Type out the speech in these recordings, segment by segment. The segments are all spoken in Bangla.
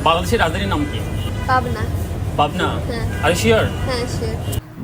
বাংলাদেশের রাজধানীর নাম কি? পাবনা। পাবনা? হ্যাঁ। আর শিওর? হ্যাঁ, শিওর।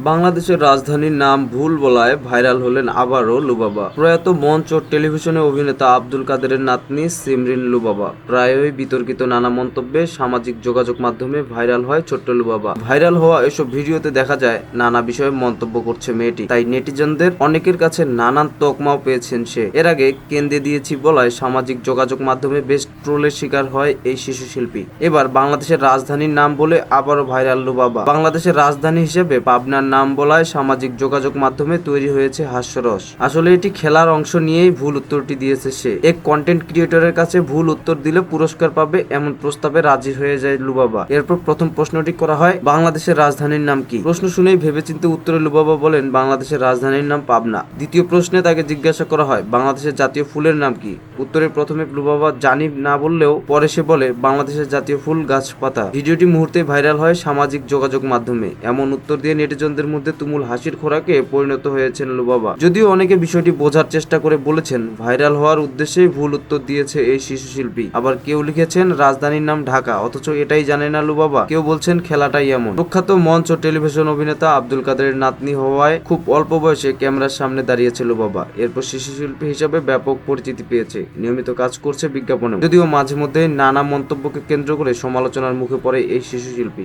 বাংলাদেশের রাজধানীর নাম ভুল বলায় ভাইরাল হলেন আবারও লুবাবা। প্রয়াত মঞ্চ ও টেলিভিশনে অভিনেতা আব্দুল কাদেরের নাতনি সিমরিন লুবাবা প্রায়ই বিতর্কিত নানা মন্তব্যে সামাজিক যোগাযোগ মাধ্যমে ভাইরাল হয় ছোট্ট লুবাবা। ভাইরাল হওয়া এসব ভিডিওতে দেখা যায় নানা বিষয়ে মন্তব্য করছে মেয়েটি, তাই নেটিজনদের অনেকের কাছে নানান তকমাও পেয়েছেন সে। এর আগে কেন্দ্রে দিয়েছি বলায় সামাজিক যোগাযোগ মাধ্যমে বেশ ট্রোলের শিকার হয় এই শিশু শিল্পী। এবার বাংলাদেশের রাজধানীর নাম বলে আবারও ভাইরাল লুবাবা। বাংলাদেশের রাজধানী হিসেবে পাবনার নাম বলায় সামাজিক যোগাযোগ মাধ্যমে তৈরি হয়েছে হাস্যরস। আসলে এটি খেলার অংশ নিয়েই ভুল উত্তরটি দিয়েছে সে। এক কন্টেন্ট ক্রিয়েটরের কাছে ভুল উত্তর দিলে পুরস্কার পাবে এমন প্রস্তাবে রাজি হয়ে যায় লুবাবা। এরপর প্রথম প্রশ্নটি করা হয়, বাংলাদেশের রাজধানীর নাম কি? প্রশ্ন শুনেই ভেবেচিন্তে উত্তরে লুবাবা বলেন, বাংলাদেশের রাজধানীর নাম পাবনা। দ্বিতীয় প্রশ্নে তাকে জিজ্ঞাসা করা হয়, বাংলাদেশের জাতীয় ফুলের নাম কি? উত্তরে প্রথমে লুবাবা জানি না বললেও পরে সে বলে, বাংলাদেশের জাতীয় ফুল গাছপাতা। ভিডিওটি মুহূর্তে ভাইরাল হয় সামাজিক যোগাযোগ মাধ্যমে। এমন উত্তর দিয়ে নেটিজনদের মধ্যে তুমুল হাসির খোরাকে পরিণত হয়েছেন লুবাবা। যদিও অনেকে বিষয়টি বোঝার চেষ্টা করে বলেছেন ভাইরাল হওয়ার উদ্দেশ্যেই ভুল উত্তর দিয়েছে এই শিশু শিল্পী। আবার কেউ লিখেছেন রাজধানীর নাম ঢাকা, অথচ এটাই জানে না লুবাবা। কেউ বলছেন খেলাটাই এমন। প্রখ্যাত মঞ্চ ও টেলিভিশন অভিনেতা আব্দুল কাদেরের নাতনি হওয়ায় খুব অল্প বয়সে ক্যামেরার সামনে দাঁড়িয়েছে লুবাবা। এরপর শিশু শিল্পী হিসেবে ব্যাপক পরিচিতি পেয়েছে। নিয়মিত কাজ করছে বিজ্ঞাপনে। যদিও মাঝে মধ্যে নানা মন্তব্যকে কেন্দ্র করে সমালোচনার মুখে পড়ে এই শিশু শিল্পী।